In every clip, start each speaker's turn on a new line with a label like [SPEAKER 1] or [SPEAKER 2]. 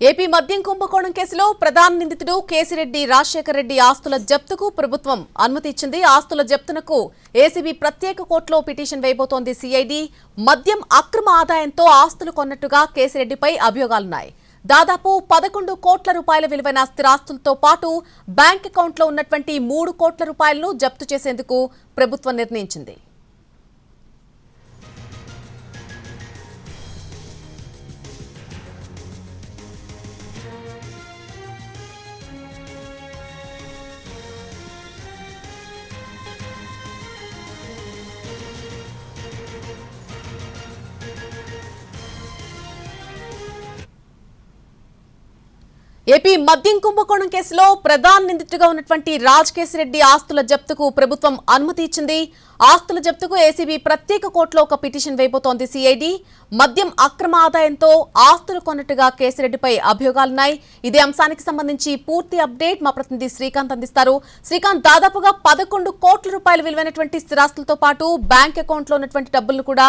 [SPEAKER 1] AP మద్యం కుంభకోణం కేసులో ప్రధాన నిందితుడు కేసిరెడ్డి రాజశేఖర్ రెడ్డి ఆస్తుల జప్తుకు ప్రభుత్వం అనుమతి ఇచ్చింది. ఆస్తుల జప్తునకు ఏసీబీ ప్రత్యేక కోర్టులో పిటిషన్ వేయబోతోంది సిఐడి. మద్యం అక్రమ ఆదాయంతో ఆస్తులు కొన్నట్టుగా కేసిరెడ్డిపై అభియోగాలున్నాయి. దాదాపు 11 కోట్ల రూపాయల విలువైన స్థిరాస్తులతో పాటు బ్యాంక్ అకౌంట్లో ఉన్నటువంటి 3 కోట్ల రూపాయలను జప్తు చేసేందుకు ప్రభుత్వం నిర్ణయించింది. ఏపీ మద్యం కుంభకోణం కేసులో ప్రధాన నిందితుడిగా ఉన్నటువంటి కేసిరెడ్డి ఆస్తుల జప్తుకు ప్రభుత్వం అనుమతి ఇచ్చింది. ఆస్తుల జప్తుకు ఏసీబీ ప్రత్యేక కోర్టులో ఒక పిటిషన్ వేయబోతోంది సిఐడి. మద్యం అక్రమ ఆదాయంతో ఆస్తులు కొన్నట్టుగా కేసిరెడ్డిపై అభియోగాలున్నాయి. ఇదే అంశానికి సంబంధించి పూర్తి అప్డేట్ మా ప్రతినిధి శ్రీకాంత్ అందిస్తారు. శ్రీకాంత్, దాదాపుగా 11 కోట్ల రూపాయల విలువైనటువంటి స్థిరాస్తులతో పాటు బ్యాంక్ అకౌంట్ లో ఉన్నటువంటి డబ్బులను కూడా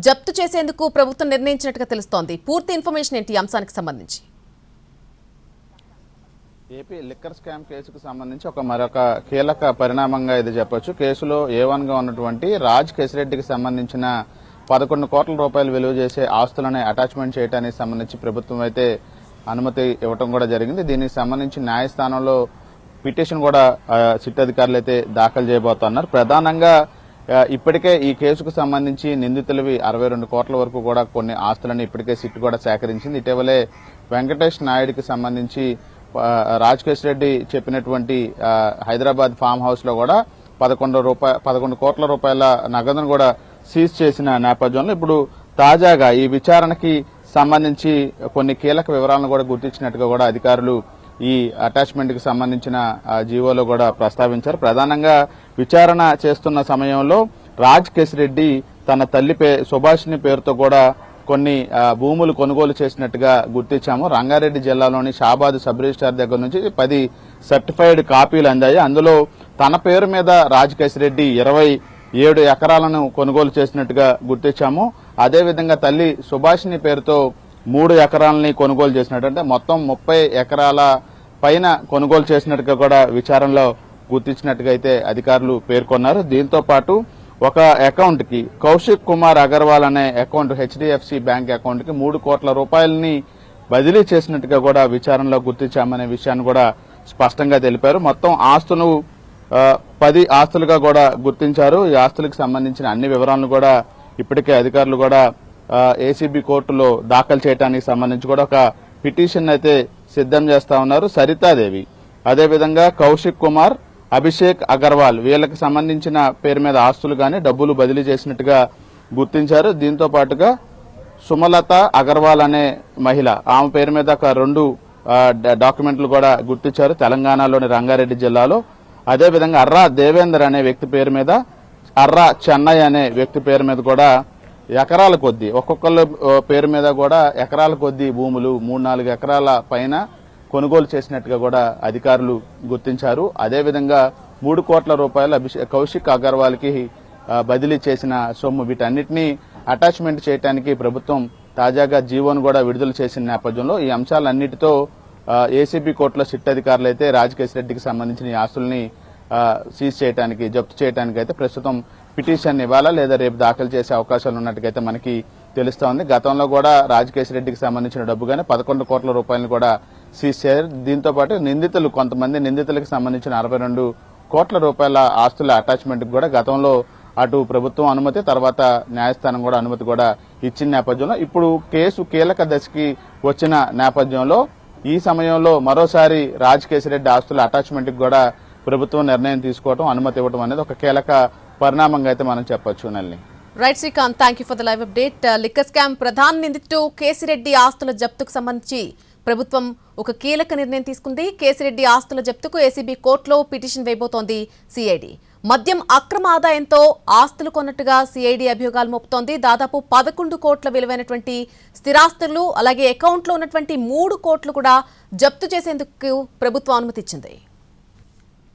[SPEAKER 1] జప్తు చేసేందుకు ప్రభుత్వం నిర్ణయించినట్టుగా తెలుస్తోంది. పూర్తి ఇన్ఫర్మేషన్ ఏంటి ఈ అంశానికి సంబంధించి?
[SPEAKER 2] ఏపీ లిక్కర్ స్కామ్ కేసుకు సంబంధించి మరొక కీలక పరిణామంగా ఇది చెప్పొచ్చు. కేసులో A1 గా ఉన్నటువంటి కేసిరెడ్డికి సంబంధించిన 11 కోట్ల రూపాయలు విలువ చేసే ఆస్తులను అటాచ్మెంట్ చేయడానికి సంబంధించి ప్రభుత్వం అయితే అనుమతి ఇవ్వడం కూడా జరిగింది. దీనికి సంబంధించి న్యాయస్థానంలో పిటిషన్ కూడా సిట్ అధికారులు అయితే దాఖలు చేయబోతున్నారు. ప్రధానంగా ఇప్పటికే ఈ కేసుకు సంబంధించి నిందితులవి 62 కోట్ల వరకు కూడా కొన్ని ఆస్తులను ఇప్పటికే సిట్ కూడా సేకరించింది. ఇటీవలే వెంకటేష్ నాయుడికి సంబంధించి కేసిరెడ్డి చెప్పినటువంటి హైదరాబాద్ ఫామ్ హౌస్ లో కూడా 11 కోట్ల రూపాయల నగదును కూడా సీజ్ చేసిన నేపథ్యంలో ఇప్పుడు తాజాగా ఈ విచారణకి సంబంధించి కొన్ని కీలక వివరాలను కూడా గుర్తించినట్టుగా కూడా అధికారులు ఈ అటాచ్మెంట్ కి సంబంధించిన జీవోలో కూడా ప్రస్తావించారు. ప్రధానంగా విచారణ చేస్తున్న సమయంలో కేసిరెడ్డి తన తల్లి సుభాషిణి పేరుతో కూడా కొన్ని భూములు కొనుగోలు చేసినట్టుగా గుర్తించాము. రంగారెడ్డి జిల్లాలోని షాబాద్ సబ్ రిజిస్ట్రార్ దగ్గర నుంచి 10 సర్టిఫైడ్ కాపీలు అందాయి. అందులో తన పేరు మీద కేసిరెడ్డి 27 ఎకరాలను కొనుగోలు చేసినట్టుగా గుర్తించాము. అదేవిధంగా తల్లి సుభాషిణి పేరుతో 3 ఎకరాలని కొనుగోలు చేసినట్టు, అంటే మొత్తం 30 ఎకరాల పైన కొనుగోలు చేసినట్టుగా కూడా విచారణలో గుర్తించినట్టుగా అయితే అధికారులు పేర్కొన్నారు. దీంతో పాటు ఒక అకౌంట్ కి కౌశిక్ కుమార్ అగర్వాల్ అనే అకౌంట్ హెచ్డిఎఫ్సి బ్యాంక్ అకౌంట్ కి 3 కోట్ల రూపాయలని బదిలీ చేసినట్టుగా కూడా విచారణలో గుర్తించామనే విషయాన్ని కూడా స్పష్టంగా తెలిపారు. మొత్తం ఆస్తులు 10 ఆస్తులుగా కూడా గుర్తించారు. ఈ ఆస్తులకు సంబంధించిన అన్ని వివరాలను కూడా ఇప్పటికే అధికారులు కూడా ఏసీబీ కోర్టులో దాఖలు చేయడానికి సంబంధించి కూడా ఒక పిటిషన్ అయితే సిద్ధం చేస్తా ఉన్నారు. సరితాదేవి, అదేవిధంగా కౌశిక్ కుమార్, అభిషేక్ అగర్వాల్ వీళ్ళకి సంబంధించిన పేరు మీద ఆస్తులు గాని డబ్బులు బదిలీ చేసినట్టుగా గుర్తించారు. దీంతో పాటుగా సుమలత అగర్వాల్ అనే మహిళ, ఆమె పేరు మీద ఒక 2 డాక్యుమెంట్లు కూడా గుర్తించారు తెలంగాణలోని రంగారెడ్డి జిల్లాలో. అదేవిధంగా అర్రా దేవేందర్ అనే వ్యక్తి పేరు మీద, అర్రా చెన్నై అనే వ్యక్తి పేరు మీద కూడా ఎకరాల కొద్దీ ఒక్కొక్కళ్ళ పేరు మీద కూడా ఎకరాల కొద్దీ భూములు 3-4 ఎకరాల పైన కొనుగోలు చేసినట్టుగా కూడా అధికారులు గుర్తించారు. అదేవిధంగా 3 కోట్ల రూపాయలు కౌశిక్ అగర్వాల్ కి బదిలీ చేసిన సొమ్ము, వీటన్నిటినీ అటాచ్మెంట్ చేయడానికి ప్రభుత్వం తాజాగా జీవోను కూడా విడుదల చేసిన నేపథ్యంలో ఈ అంశాలన్నిటితో ఏసీబీ కోర్టులో సిట్ అధికారులు అయితే కేసిరెడ్డికి సంబంధించిన ఈ ఆస్తుల్ని సీజ్ చేయడానికి, జప్తు చేయడానికి అయితే ప్రస్తుతం పిటిషన్ ఇవ్వాలా లేదా రేపు దాఖలు చేసే అవకాశాలు ఉన్నట్టుగైతే మనకి తెలుస్తోంది. గతంలో కూడా కేసిరెడ్డికి సంబంధించిన డబ్బు గానీ 11 కోట్ల రూపాయలను కూడా సీజ్ చేశారు. దీంతో పాటు కొంతమంది నిందితులకు సంబంధించిన 62 కోట్ల రూపాయల ఆస్తుల అటాచ్మెంట్ కూడా గతంలో అటు ప్రభుత్వం అనుమతి, తర్వాత న్యాయస్థానం కూడా అనుమతి కూడా ఇచ్చిన నేపథ్యంలో ఇప్పుడు కేసు కీలక దశకి వచ్చిన నేపథ్యంలో ఈ సమయంలో మరోసారి కేసిరెడ్డి ఆస్తుల అటాచ్మెంట్ కి కూడా ప్రభుత్వం నిర్ణయం తీసుకోవడం, అనుమతి ఇవ్వడం అనేది ఒక కీలక పరిణామంగా అయితే మనం చెప్పొచ్చు. నల్లి
[SPEAKER 1] right Srikanth, thank you for the live update. Liquor scam ప్రధాన నిందితుడు కేసిరెడ్డి ఆస్తుల జప్తుకు సంబంధించి ప్రభుత్వం ఒక కీలక నిర్ణయం తీసుకుంది. కేసిరెడ్డి ఆస్తుల జప్తుకు ఏసీబీ కోర్టులో పిటిషన్ వేయబోతోంది సిఐడి. మద్యం అక్రమ ఆదాయంతో ఆస్తులు కొన్నట్టుగా సిఐడి అభియోగాలు మోపుతోంది. దాదాపు 11 కోట్ల విలువైనటువంటి స్థిరాస్తులు, అలాగే అకౌంట్లో ఉన్నటువంటి 3 కోట్లు కూడా జప్తు చేసేందుకు ప్రభుత్వం అనుమతి ఇచ్చింది.